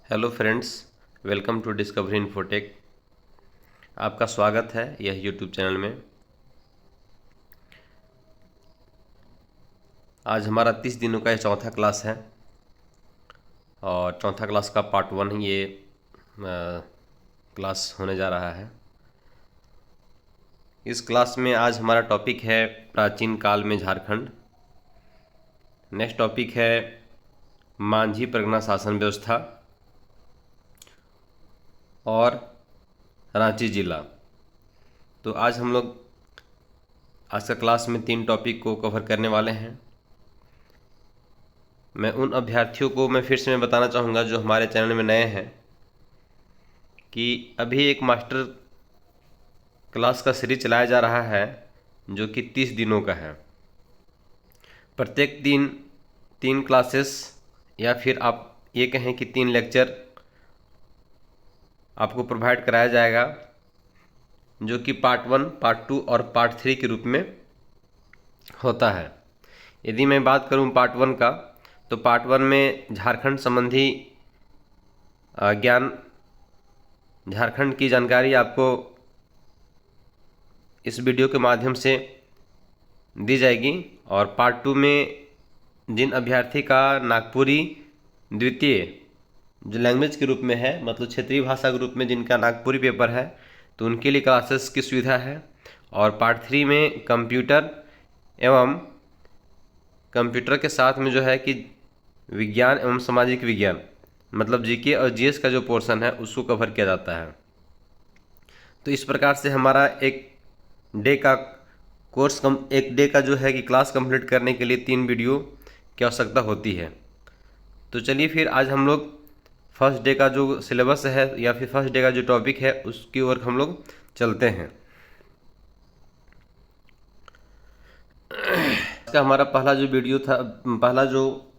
Hello friends, welcome to Discovery Infotech. आपका स्वागत है यह यूट्यूब चैनल में। आज हमारा 30 दिनों का ये चौथा क्लास है और चौथा क्लास का पार्ट 1 ये क्लास होने जा रहा है। इस क्लास में आज हमारा टॉपिक है प्राचीन काल में झारखंड। नेक्स्ट टॉपिक है मांझी परगना शासन व्यवस्था और रांची जिला। तो आज हम लोग आज का क्लास में 3 टॉपिक को कवर करने वाले हैं। मैं उन अभ्यर्थियों को फिर से बताना चाहूँगा जो हमारे चैनल में नए हैं कि अभी एक मास्टर क्लास का सीरीज चलाया जा रहा है जो कि 30 दिनों का है। प्रत्येक दिन 3 क्लासेस या फिर आप ये कहें कि 3 लेक्चर आपको प्रोवाइड कराया जाएगा, जो कि पार्ट 1, पार्ट 2 और पार्ट 3 के रूप में होता है। यदि मैं बात करूं पार्ट 1 का, तो पार्ट 1 में झारखंड संबंधी ज्ञान, झारखंड की जानकारी आपको इस वीडियो के माध्यम से दी जाएगी। और पार्ट 2 में जिन अभ्यर्थी का नागपुरी द्वितीय जो लैंग्वेज के रूप में है, मतलब क्षेत्रीय भाषा के रूप में जिनका नागपुरी पेपर है, तो उनके लिए क्लासेस की सुविधा है। और पार्ट 3 में कंप्यूटर एवं कंप्यूटर के साथ में जो है कि विज्ञान एवं सामाजिक विज्ञान, मतलब जीके और जीएस का जो पोर्शन है उसको कवर किया जाता है। तो इस प्रकार से हमारा एक डे का कोर्स एक डे का जो है कि क्लास कंप्लीट करने के लिए 3 वीडियो की आवश्यकता होती है। तो चलिए फिर आज हम लोग फर्स्ट डे का जो सिलेबस है या फिर फर्स्ट डे का जो टॉपिक है उसकी ओर हम लोग चलते हैं। इसका हमारा पहला जो वीडियो था, पहला जो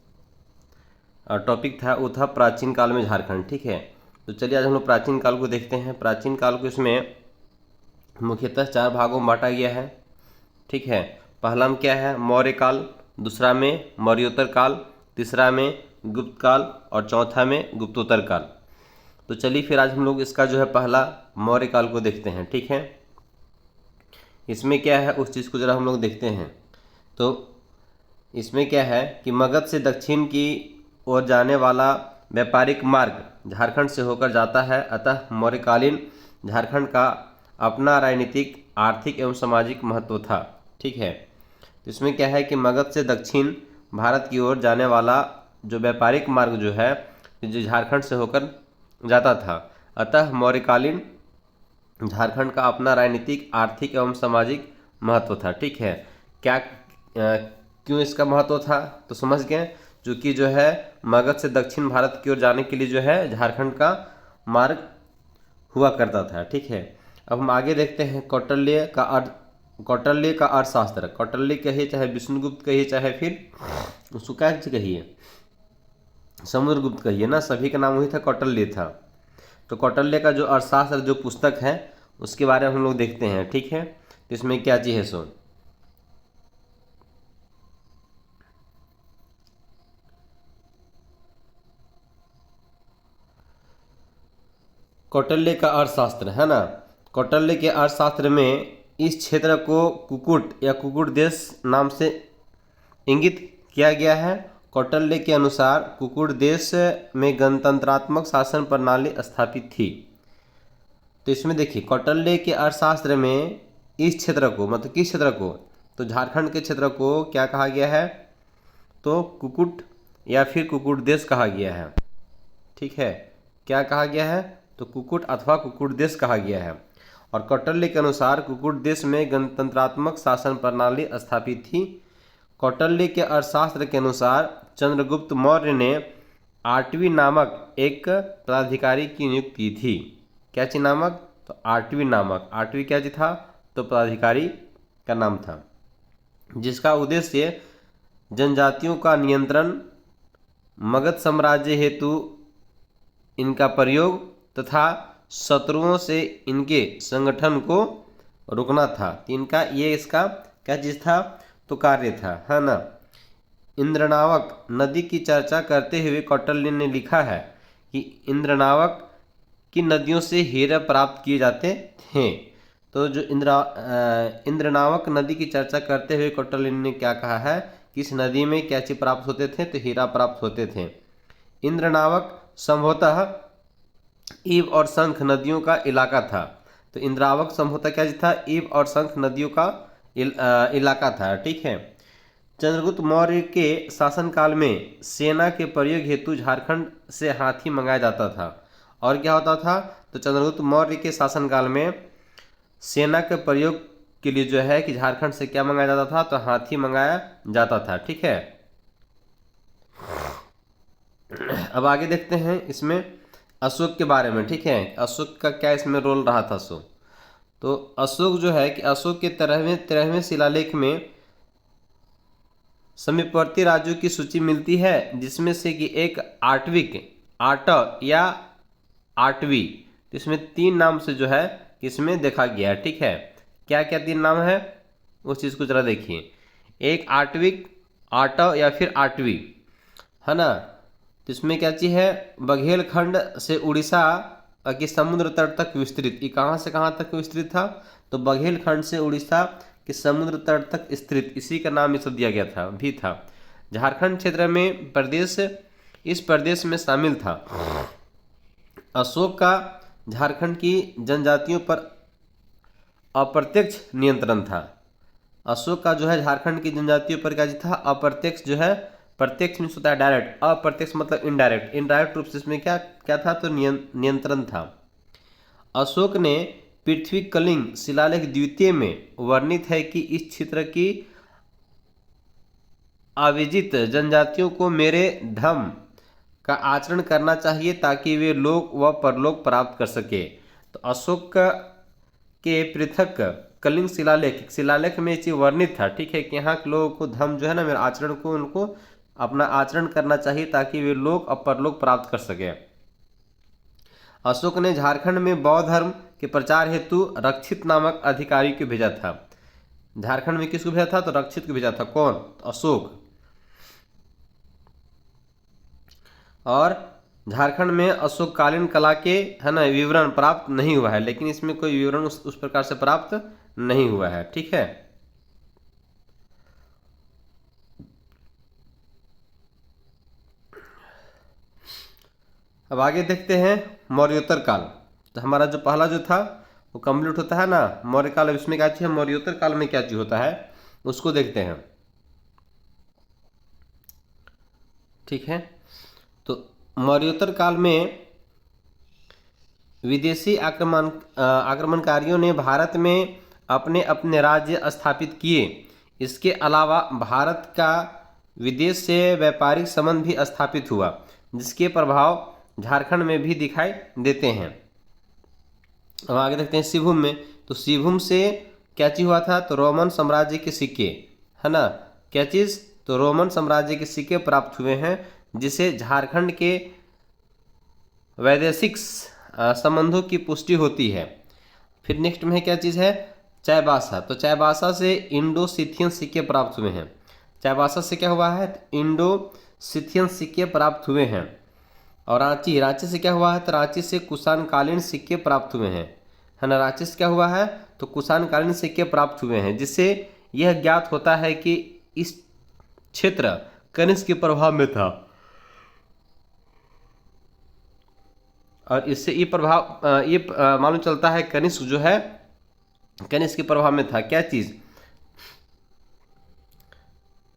टॉपिक था वो था प्राचीन काल में झारखंड। ठीक है, तो चलिए आज हम लोग प्राचीन काल को देखते हैं। प्राचीन काल को इसमें मुख्यतः 4 भागों में बांटा गया है। ठीक है, पहला में क्या है मौर्य काल, दूसरा में मौर्योत्तर काल, तीसरा में गुप्त काल और चौथा में गुप्तोत्तर काल। तो चलिए फिर आज हम लोग इसका जो है पहला मौर्य काल को देखते हैं। ठीक है, इसमें क्या है उस चीज़ को ज़रा हम लोग देखते हैं। तो इसमें क्या है कि मगध से दक्षिण की ओर जाने वाला व्यापारिक मार्ग झारखंड से होकर जाता है। अतः मौर्यकालीन झारखंड का अपना राजनीतिक, आर्थिक एवं सामाजिक महत्व था। ठीक है, तो इसमें क्या है कि मगध से दक्षिण भारत की ओर जाने वाला जो व्यापारिक मार्ग जो है जो झारखंड से होकर जाता था। अतः मौर्यकालीन झारखंड का अपना राजनीतिक, आर्थिक एवं सामाजिक महत्व था। ठीक है, क्या क्यों इसका महत्व था तो समझ गए, जो कि जो है मगध से दक्षिण भारत की ओर जाने के लिए जो है झारखंड का मार्ग हुआ करता था। ठीक है, अब हम आगे देखते हैं कौटिल्य का अर्थशास्त्र। कौटिल्य कहिए चाहे विष्णुगुप्त कहिए चाहे फिर उसको क्या कहिए समुद्रगुप्त कहिए ना, सभी का नाम वही था, कौटिल्य था। तो कौटिल्य का जो अर्थशास्त्र जो पुस्तक है उसके बारे में हम लोग देखते हैं। ठीक है, तो इसमें क्या चीज़ है सो कौटिल्य का अर्थशास्त्र है ना। कौटिल्य के अर्थशास्त्र में इस क्षेत्र को कुकुट या कुकुट देश नाम से इंगित किया गया है। कौटिल्य के अनुसार कुकुट देश में गणतंत्रात्मक शासन प्रणाली स्थापित थी। तो इसमें देखिए कौटिल्य के अर्थशास्त्र में इस क्षेत्र को, मतलब किस क्षेत्र को, तो झारखंड के क्षेत्र को क्या कहा गया है, तो कुकुट या फिर कुकुट देश कहा गया है। ठीक है, क्या कहा गया है, तो कुकुट अथवा कुकुट देश कहा गया है। और कौटिल्य के अनुसार कुकुट देश में गणतंत्रात्मक शासन प्रणाली स्थापित थी। कौटिल्य के अर्थशास्त्र के अनुसार चंद्रगुप्त मौर्य ने आर्टवी नामक एक पदाधिकारी की नियुक्ति की थी। क्या चीज नामक, तो आर्टवी नामक, आर्टवी क्या चीज था, तो पदाधिकारी का नाम था, जिसका उद्देश्य जनजातियों का नियंत्रण, मगध साम्राज्य हेतु इनका प्रयोग तथा शत्रुओं से इनके संगठन को रोकना था। इनका ये इसका क्या चीज़ था, तो कार्य था, है ना। इंद्रनावक नदी की चर्चा करते हुए कौटिल्य ने लिखा है कि इंद्रनावक की नदियों से हीरे प्राप्त किए जाते थे। तो जो इंद्रनावक नदी की चर्चा करते हुए कौटिल्य ने क्या कहा है कि इस नदी में क्या चीज प्राप्त होते थे, तो हीरा प्राप्त होते थे। इंद्रनावक संभवतः ईव और शंख नदियों का इलाका था। तो इंद्रावक संभवतः क्या था, ईव और शंख नदियों का इलाका था। ठीक है। चंद्रगुप्त मौर्य के शासनकाल में सेना के प्रयोग हेतु झारखंड से हाथी मंगाया जाता था। और क्या होता था, तो चंद्रगुप्त मौर्य के शासनकाल में सेना के प्रयोग के लिए जो है कि झारखंड से क्या मंगाया जाता था, तो हाथी मंगाया जाता था। ठीक है। अब आगे देखते हैं इसमें अशोक के बारे में। ठीक है, अशोक का क्या इसमें रोल रहा था। तो अशोक जो है कि अशोक के 13वें शिलालेख में समीपवर्ती राज्यों की सूची मिलती है, जिसमें से कि एक आट या आठवीं, तो इसमें 3 नाम से जो है इसमें देखा गया है। ठीक है, क्या क्या 3 नाम है उस चीज़ को जरा देखिए। एक आटविक, आट या फिर आठवीं, है ना। तो इसमें क्या चीज़ है, बघेलखंड से उड़ीसा के समुद्र तट तक विस्तृत। ये कहाँ से कहाँ तक विस्तृत था, तो बघेलखंड से उड़ीसा के समुद्र तट तक विस्तृत, इसी का नाम इसे दिया गया था। झारखंड क्षेत्र में प्रदेश इस प्रदेश में शामिल था। अशोक का झारखंड की जनजातियों पर अप्रत्यक्ष नियंत्रण था। अशोक का जो है झारखंड की जनजातियों पर क्या था, अप्रत्यक्ष जो है, प्रत्यक्ष मीन्स होता है डायरेक्ट, अप्रत्यक्ष मतलब इनडायरेक्ट रूप से इसमें क्या क्या था, तो नियंत्रण था। अशोक ने पृथ्वी कलिंग शिलालेख द्वितीय में वर्णित है कि इस क्षेत्र की अविजित जनजातियों को मेरे धर्म का आचरण करना चाहिए ताकि वे लोक व परलोक प्राप्त कर सके। तो अशोक के पृथक कलिंग शिलालेख में ये वर्णित था। ठीक है, कि यहाँ के लोगों को धर्म जो है ना, मेरे आचरण को उनको अपना आचरण करना चाहिए ताकि वे लोक और परलोक प्राप्त कर सके। अशोक ने झारखंड में बौद्ध धर्म के प्रचार हेतु रक्षित नामक अधिकारी को भेजा था। झारखंड में किसको भेजा था, तो रक्षित को भेजा था। कौन, तो अशोक। और झारखंड में अशोककालीन कला के है ना विवरण प्राप्त नहीं हुआ है, लेकिन इसमें कोई विवरण उस प्रकार से प्राप्त नहीं हुआ है। ठीक है। अब आगे देखते हैं मौर्योत्तर काल। तो हमारा जो पहला जो था वो कंप्लीट होता है ना, मौर्य काल। अब इसमें क्या चीज़ है, मौर्योत्तर काल में क्या चीज़ होता है उसको देखते हैं। ठीक है, तो मौर्योत्तर काल में विदेशी आक्रमणकारियों ने भारत में अपने अपने राज्य स्थापित किए। इसके अलावा भारत का विदेश से व्यापारिक संबंध भी स्थापित हुआ, जिसके प्रभाव झारखंड में भी दिखाई देते हैं। अब आगे देखते हैं सिंहभूम में। तो सिंहभूम से क्या चीज़ हुआ था, तो रोमन साम्राज्य के सिक्के, है ना। क्या चीज़, तो रोमन साम्राज्य के सिक्के प्राप्त हुए हैं, जिसे झारखंड के वैदेशिक संबंधों की पुष्टि होती है। फिर नेक्स्ट में क्या चीज़ है, चाईबासा। तो चाईबासा से इंडो सिथियन सिक्के प्राप्त हुए हैं। चाईबासा से क्या हुआ है, इंडो सिथियन सिक्के प्राप्त हुए हैं। और रांची से क्या हुआ है, तो रांची से कुषाणकालीन सिक्के प्राप्त हुए हैं, है ना। रांची से क्या हुआ है, तो कुषाणकालीन सिक्के प्राप्त हुए हैं, जिससे यह ज्ञात होता है कि इस क्षेत्र कनिष्क के प्रभाव में था। और इससे ये प्रभाव मालूम चलता है कनिष्क जो है कनिष्क के प्रभाव में था। क्या चीज़,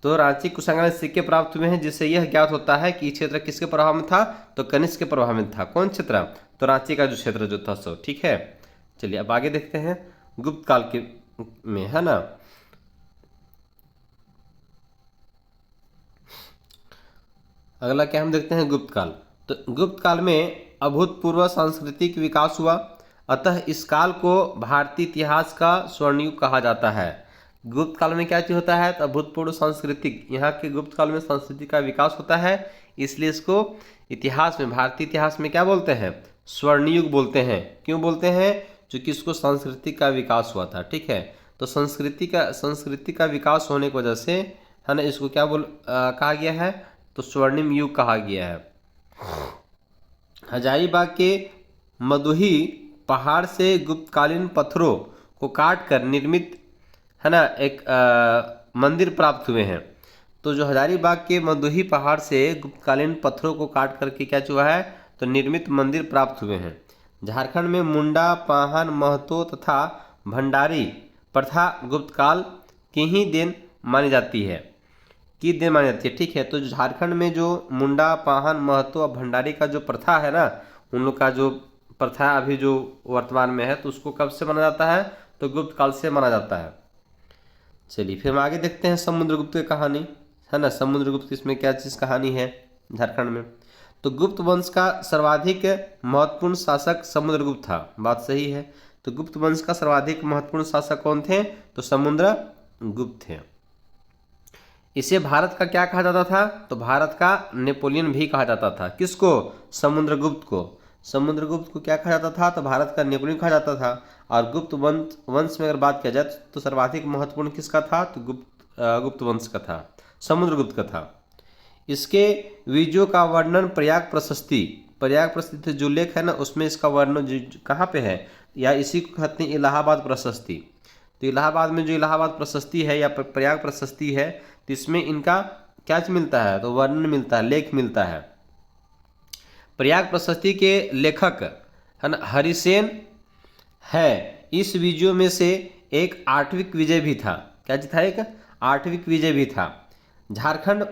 तो रांची कुषाणकालीन सिक्के प्राप्त हुए हैं, जिससे यह ज्ञात होता है कि क्षेत्र किसके प्रभाव में था, तो कनिष्क के प्रभाव में था। कौन क्षेत्र, तो रांची का जो क्षेत्र जो था सो। ठीक है, चलिए अब आगे देखते हैं गुप्त काल के में, है ना। अगला क्या हम देखते हैं, गुप्त काल। तो गुप्त काल में अभूतपूर्व सांस्कृतिक विकास हुआ, अतः इस काल को भारतीय इतिहास का स्वर्णयुग कहा जाता है। गुप्त काल में क्या चीज होता है, तो अभूतपूर्व सांस्कृतिक, यहाँ के गुप्त काल में संस्कृति का विकास होता है, इसलिए इसको इतिहास में, भारतीय इतिहास में क्या बोलते हैं, स्वर्णयुग बोलते हैं। क्यों बोलते हैं, क्योंकि इसको संस्कृति का विकास हुआ था। ठीक है, तो संस्कृति का विकास होने की वजह से, है ना, इसको क्या कहा गया है, तो स्वर्णिम युग कहा गया है। हजारीबाग के मदुही पहाड़ से गुप्तकालीन पत्थरों को काट कर निर्मित है ना एक मंदिर प्राप्त हुए हैं। तो जो हजारीबाग के मदुही पहाड़ से गुप्तकालीन पत्थरों को काट करके क्या हुआ है, तो निर्मित मंदिर प्राप्त हुए हैं। झारखंड में मुंडा, पाहन, महतो तथा भंडारी प्रथा गुप्तकाल की ही देन मानी जाती है, ठीक है। तो झारखंड में जो मुंडा, पाहन, महतो और भंडारी का जो प्रथा है ना, उन लोग का जो प्रथा अभी जो वर्तमान में है, तो उसको कब से माना जाता है, तो गुप्त काल से माना जाता है। चलिए फिर हम आगे देखते हैं समुद्रगुप्त की कहानी, है ना। समुद्रगुप्त इसमें क्या चीज़ कहानी है झारखंड में, तो गुप्त वंश का सर्वाधिक महत्वपूर्ण शासक समुद्रगुप्त था। बात सही है। तो गुप्त वंश का सर्वाधिक महत्वपूर्ण शासक कौन थे, तो समुद्रगुप्त थे। इसे भारत का क्या कहा जाता था, तो भारत का नेपोलियन भी कहा जाता था। किसको, समुद्रगुप्त को। समुद्रगुप्त को क्या कहा जाता था, तो भारत का नेपोलियन कहा जाता था। और गुप्त वंश में अगर बात किया जाए तो सर्वाधिक महत्वपूर्ण किसका था, तो गुप्त वंश का था, समुद्रगुप्त का था। इसके विजयों का वर्णन प्रयाग प्रशस्ति जो लेख है ना, उसमें इसका वर्णन कहाँ पे है, या इसी को कहते हैं इलाहाबाद प्रशस्ति। तो इलाहाबाद में जो इलाहाबाद प्रशस्ति है या प्रयाग प्रशस्ति है, तो इसमें इनका क्या मिलता है, तो वर्णन मिलता है, लेख मिलता है। प्रयाग प्रशस्ति के लेखक है ना हरिसेन है। इस विजयों में से एक आठविक विजय भी था। क्या था, एक आठविक विजय भी था। झारखंड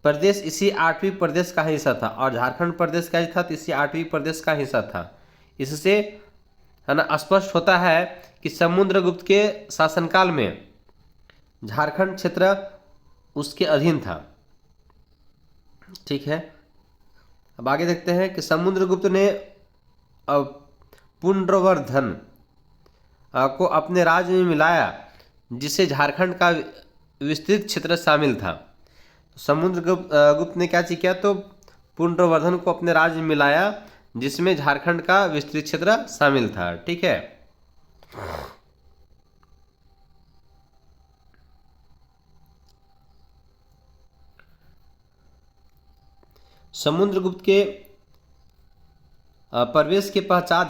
प्रदेश इसी आठवीं प्रदेश का हिस्सा था, और झारखंड प्रदेश क्या था, तो इसी आठवीं प्रदेश का हिस्सा था। इससे है ना स्पष्ट होता है कि समुद्रगुप्त के शासनकाल में झारखंड क्षेत्र उसके अधीन था, ठीक है। अब आगे देखते हैं कि समुद्रगुप्त ने पुंड्रवर्धन को अपने राज्य में मिलाया, जिसे झारखंड का विस्तृत क्षेत्र शामिल था। समुद्रगुप्त ने क्या किया, तो पुंड्रवर्धन को अपने राज्य में मिलाया, जिसमें झारखंड का विस्तृत क्षेत्र शामिल था, ठीक है। समुद्रगुप्त के प्रवेश के पश्चात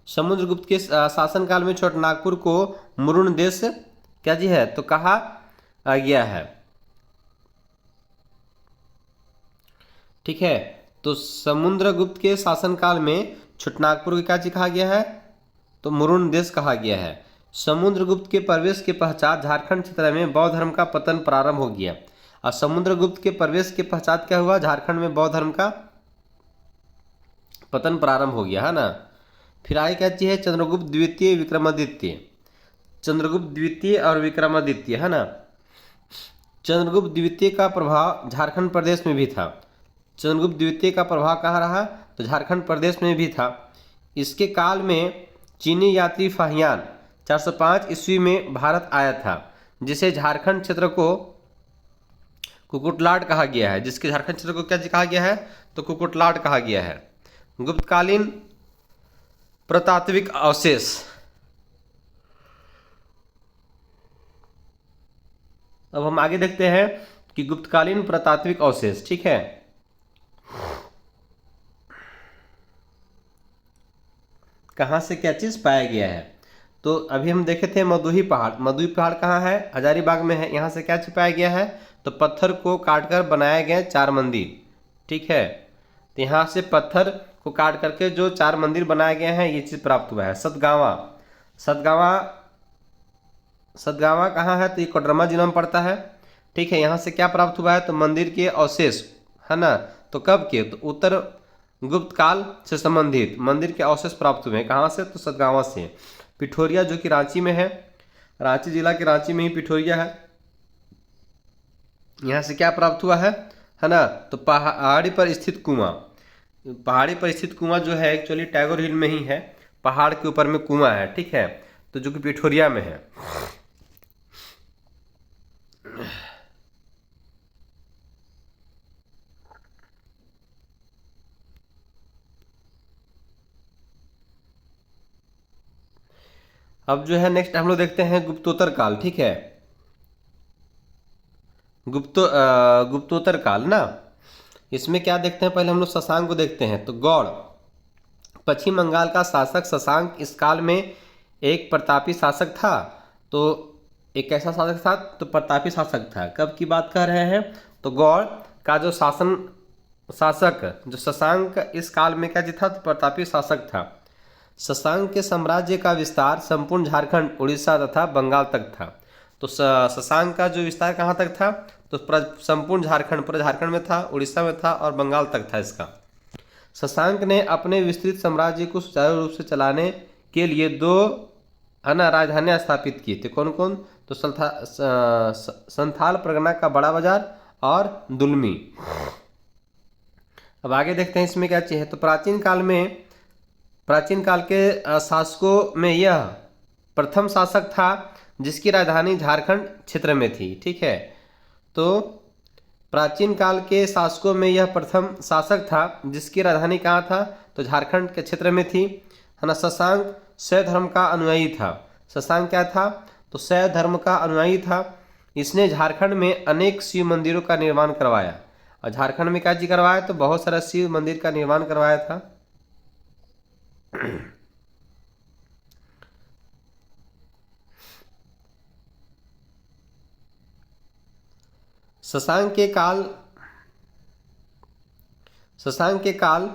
समुद्रगुप्त के शासनकाल में छोटानागपुर को मुरुण देश क्या है, तो कहा गया है, ठीक है। तो समुद्रगुप्त के शासनकाल में छोटानागपुर को क्या कहा गया है, तो मुरुण देश कहा गया है। समुद्रगुप्त के प्रवेश के पश्चात झारखंड क्षेत्र में बौद्ध धर्म का पतन प्रारंभ हो गया। और समुद्रगुप्त के प्रवेश के पश्चात क्या हुआ, झारखंड में बौद्ध धर्म का पतन प्रारंभ हो गया, है ना। फिर आगे क्या चीज है, चंद्रगुप्त द्वितीय, विक्रमादित्य। चंद्रगुप्त द्वितीय और विक्रमादित्य, है ना। चंद्रगुप्त द्वितीय का प्रभाव झारखंड प्रदेश में भी था। चंद्रगुप्त द्वितीय का प्रभाव कहाँ रहा, तो झारखंड प्रदेश में भी था। इसके काल में चीनी यात्री फाहियान 405 ईस्वी में भारत आया था, जिसे झारखंड क्षेत्र को कुकुटलाट कहा गया है। जिसके झारखंड क्षेत्र को क्या कहा गया है, तो कुकुटलाट कहा गया है। गुप्तकालीन पुरातात्विक अवशेष। अब हम आगे देखते हैं कि गुप्तकालीन पुरातात्विक अवशेष, ठीक है। कहाँ से क्या चीज पाया गया है, तो अभी हम देखे थे मदुही पहाड़। मदुही पहाड़ कहाँ है, हजारीबाग में है। यहाँ से क्या पाया गया है, तो पत्थर को काटकर बनाए गए 4 मंदिर, ठीक है। तो यहाँ से पत्थर को काट करके जो 4 मंदिर बनाए गए हैं, ये चीज़ प्राप्त हुआ है। सतगावा कहाँ है, तो ये कोडरमा जिला में पड़ता है, ठीक है। यहाँ से क्या प्राप्त हुआ है, तो मंदिर के अवशेष, है ना। तो कब के, तो उत्तर गुप्त काल से संबंधित मंदिर के अवशेष प्राप्त हुए हैं। कहाँ से, तो सतगावा से। पिठोरिया जो कि रांची में है, रांची जिला के रांची में ही पिठोरिया है। यहाँ से क्या प्राप्त हुआ है ना, तो पहाड़ी पर स्थित कुआं। पहाड़ी पर स्थित कुआं जो है एक्चुअली टैगोर हिल में ही है, पहाड़ के ऊपर में कुआं है, ठीक है। तो जो कि पिठोरिया में है। अब जो है नेक्स्ट हम लोग देखते हैं गुप्तोत्तर काल, ठीक है। गुप्तोत्तर काल ना, इसमें क्या देखते हैं, पहले हम लोग शशांक को देखते हैं। तो गौड़ पश्चिम बंगाल का शासक शशांक इस काल में एक प्रतापी शासक था। तो एक कैसा शासक था, तो प्रतापी शासक था। कब की बात कर रहे हैं, तो गौड़ का जो शासक जो शशांक इस काल में क्या जी था, तो प्रतापी शासक था। शशांक के साम्राज्य का विस्तार संपूर्ण झारखंड, उड़ीसा तथा बंगाल तक था। तो शशांक का जो विस्तार कहाँ तक था, तो संपूर्ण झारखंड, पूरे झारखंड में था, उड़ीसा में था और बंगाल तक था इसका। शशांक ने अपने विस्तृत साम्राज्य को सुचारू रूप से चलाने के लिए 2 राजधानियाँ स्थापित की थी। कौन कौन, तो संथाल परगना का बड़ा बाजार और दुलमी। अब आगे देखते हैं इसमें क्या चीज़ है। तो प्राचीन काल के शासकों में यह प्रथम शासक था जिसकी राजधानी झारखंड क्षेत्र में थी। ठीक है, तो प्राचीन काल के शासकों में यह प्रथम शासक था जिसकी राजधानी कहाँ था, तो झारखंड के क्षेत्र में थी, है ना। शशांक शैव धर्म का अनुयायी था। शशांक क्या था, तो शैव धर्म का अनुयायी था। इसने झारखंड में अनेक शिव मंदिरों का निर्माण करवाया। और झारखंड में क्या चीज करवाया, तो बहुत सारा शिव मंदिर का निर्माण करवाया था। शशांक के काल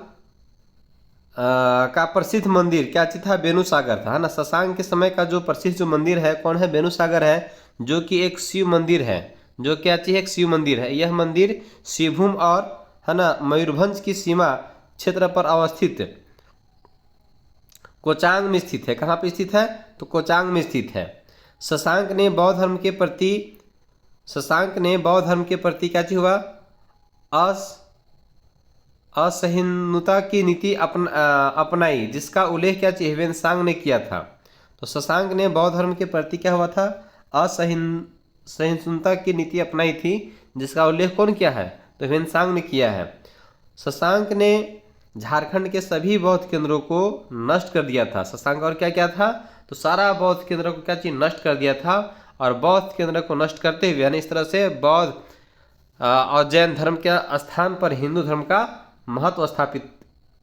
का प्रसिद्ध मंदिर क्या चीज था, बेनुसागर था, है ना। शशांक के समय का जो प्रसिद्ध जो मंदिर है कौन है, बेनुसागर है, जो कि एक शिव मंदिर है। जो क्या चीज है, एक शिव मंदिर है। यह मंदिर शिवभूम और, है ना, मयूरभंज की सीमा क्षेत्र पर अवस्थित कोचांग में स्थित है। कहाँ पे स्थित है, तो कोचांग में स्थित है। शशांक ने बौद्ध धर्म के प्रति क्या चीज हुआ, असहिष्णुता की नीति अपनाई, जिसका उल्लेख क्या चीज ह्वेनसांग ने किया था। तो शशांक ने बौद्ध धर्म के प्रति क्या हुआ था, असहिष्णुता की नीति अपनाई थी, जिसका उल्लेख कौन किया है, तो ह्वेनसांग ने किया है। शशांक ने झारखंड के सभी बौद्ध केंद्रों को नष्ट कर दिया था। शशांक और क्या क्या था, तो सारा बौद्ध केंद्रों को क्या चीज नष्ट कर दिया था। और बौद्ध केंद्र को नष्ट करते हुए, यानी इस तरह से बौद्ध और जैन धर्म के स्थान पर हिंदू धर्म का महत्व स्थापित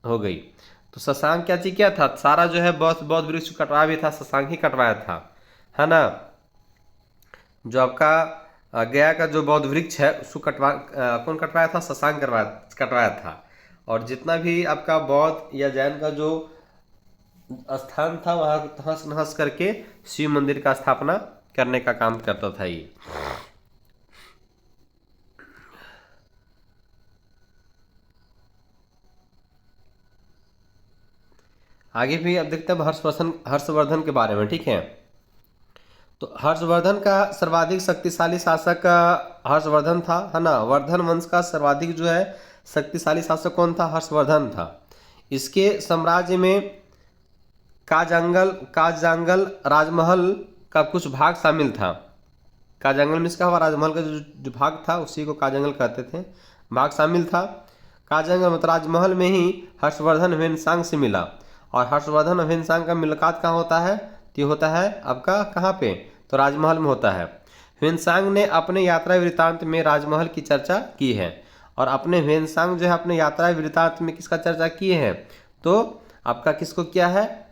हो गई। तो शशांक क्या चीज किया था, सारा जो है बौद्ध वृक्ष कटवाया भी था, शशांक ही कटवाया था, है ना। जो आपका गया का जो बौद्ध वृक्ष है उसको कौन कटवाया था, शशांक कटवाया था। और जितना भी आपका बौद्ध या जैन का जो स्थान था वहाँ तहस नहस करके शिव मंदिर का स्थापना करने का काम करता था ये। आगे भी अब देखते हैं हर्षवर्धन के बारे में। ठीक है, तो हर्षवर्धन का सर्वाधिक शक्तिशाली शासक हर्षवर्धन था, है ना। वर्धन वंश का सर्वाधिक जो है शक्तिशाली शासक कौन था, हर्षवर्धन था। इसके साम्राज्य में काजांगल राजमहल का कुछ भाग शामिल था। काजांगल में इसका हुआ राजमहल का जो भाग था उसी को काजांगल कहते थे, भाग शामिल था। काजांगल मतलब राजमहल में ही हर्षवर्धन ह्वेनसांग से मिला। और हर्षवर्धन और ह्वेनसांग का मुलाकात कहाँ होता है, तो ये होता है आपका कहाँ पे, तो राजमहल में होता है। ह्वेनसांग ने अपने यात्रा वृत्तांत में राजमहल की चर्चा की है। और अपने ह्वेनसांग जो है अपने यात्रा वृत्तांत में किसका चर्चा किए हैं, तो आपका किसको किया है,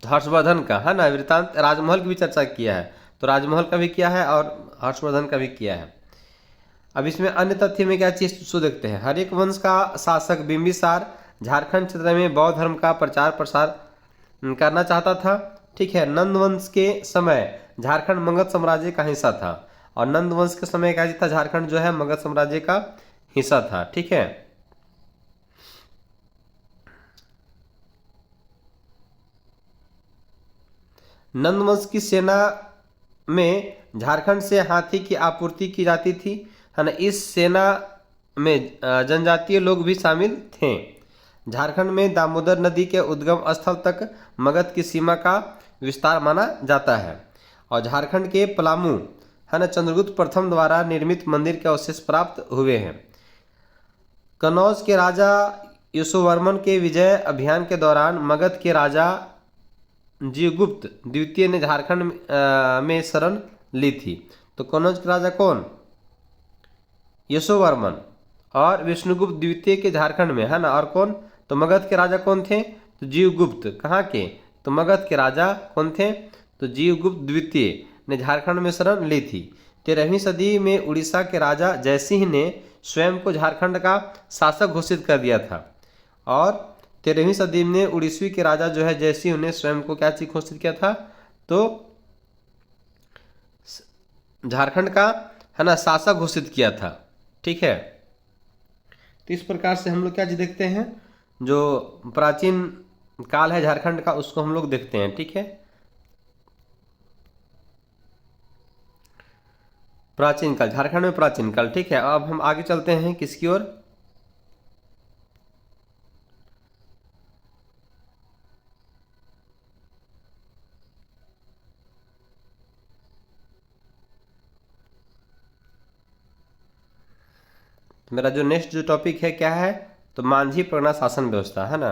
तो हर्षवर्धन का, है ना। वृत्तांत राजमहल की भी चर्चा किया है, तो राजमहल का भी किया है और हर्षवर्धन का भी किया है। अब इसमें अन्य तथ्य में क्या चीज सो देखते हैं। हर एक वंश का शासक बिंबिसार झारखंड क्षेत्र में बौद्ध धर्म का प्रचार प्रसार करना चाहता था। ठीक है, नंद वंश के समय झारखंड मगध साम्राज्य का हिस्सा था। और नंद वंश के समय क्या था, झारखंड जो है मगध साम्राज्य का हिस्सा था। ठीक है, नंद वंश की सेना में झारखंड से हाथी की आपूर्ति की जाती थी, है ना। इस सेना में जनजातीय लोग भी शामिल थे। झारखंड में दामोदर नदी के उद्गम स्थल तक मगध की सीमा का विस्तार माना जाता है। और झारखंड के पलामू, है ना, चंद्रगुप्त प्रथम द्वारा निर्मित मंदिर के अवशेष प्राप्त हुए हैं। कनौज के राजा यशोवर्मन के विजय अभियान के दौरान मगध के राजा जियुगुप्त द्वितीय ने झारखंड में शरण ली थी। तो कनौज के राजा कौन, यशोवर्मन। और विष्णुगुप्त द्वितीय के झारखंड में, है ना। और कौन, तो मगध के राजा कौन थे, तो जीवगुप्त। कहाँ के, तो मगध के राजा कौन थे, तो जीवगुप्त द्वितीय ने झारखंड में शरण ली थी। 13वीं सदी में उड़ीसा के राजा जयसिंह ने स्वयं को झारखंड का शासक घोषित कर दिया था। और 13वीं सदी में उड़ीसवी के राजा जो है जयसिंह ने स्वयं को क्या चीज घोषित किया था, तो झारखंड का, है ना, शासक घोषित किया था। ठीक है, तो इस प्रकार से हम लोग क्या चीज देखते हैं, जो प्राचीन काल है झारखंड का उसको हम लोग देखते हैं। ठीक है, प्राचीन काल, झारखंड में प्राचीन काल। ठीक है, अब हम आगे चलते हैं किसकी ओर, मेरा जो नेक्स्ट जो टॉपिक है क्या है, तो मांझी परगना शासन व्यवस्था, है ना।